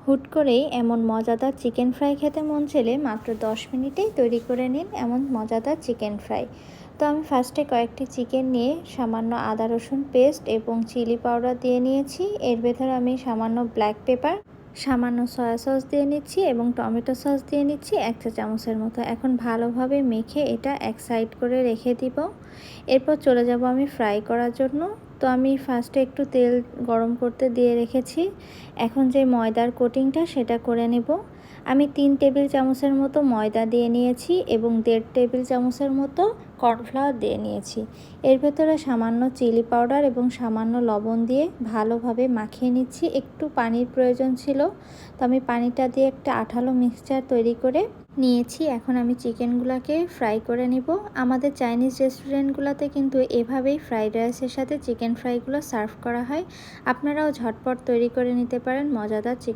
হুট করেই এমন মজাদার চিকেন ফ্রাই খেতে মন চাইলে মাত্র 10 মিনিটেই তৈরি করে নিন এমন মজাদার চিকেন ফ্রাই। তো আমি ফার্স্টে কয়েকটি চিকেন নিয়ে সামান্য আদা রসুন পেস্ট এবং চিলি পাউডার দিয়ে নিয়েছি। এর ভেতরে আমি সামান্য ব্ল্যাক পেপার, সামান্য সয়া সস দিয়ে নিচ্ছি এবং টমেটো সস দিয়ে নিচ্ছি 1 চা চামচের মতো। এখন ভালোভাবে মেখে এটা এক সাইড করে রেখে দিব। এরপর চলে যাব আমি ফ্রাই করার জন্য। তো আমি ফার্স্টে একটু তেল গরম করতে দিয়ে রেখেছি। এখন যে ময়দার কোটিংটা সেটা করে নেব। আমি 3 টেবিল চামচের মতো ময়দা দিয়ে নিয়েছি এবং 1.5 টেবিল চামচের মতো কর্নফ্লাওয়ার দিয়ে নিয়েছি। এর ভেতরে সামান্য চিলি পাউডার এবং সামান্য লবণ দিয়ে ভালোভাবে মাখিয়ে নিচ্ছি। একটু পানির প্রয়োজন ছিল, তো আমি পানিটা দিয়ে একটা আঠালো মিক্সচার তৈরি করে নিয়েছি। এখন আমি চিকেনগুলোকে ফ্রাই করে নিব। আমাদের চাইনিজ রেস্টুরেন্টগুলোতে কিন্তু এভাবেই ফ্রাইড রাইসের সাথে চিকেন ফ্রাইগুলো সার্ভ করা হয়। আপনারাও ঝটপট তৈরি করে নিতে পারেন মজাদার চিকেন।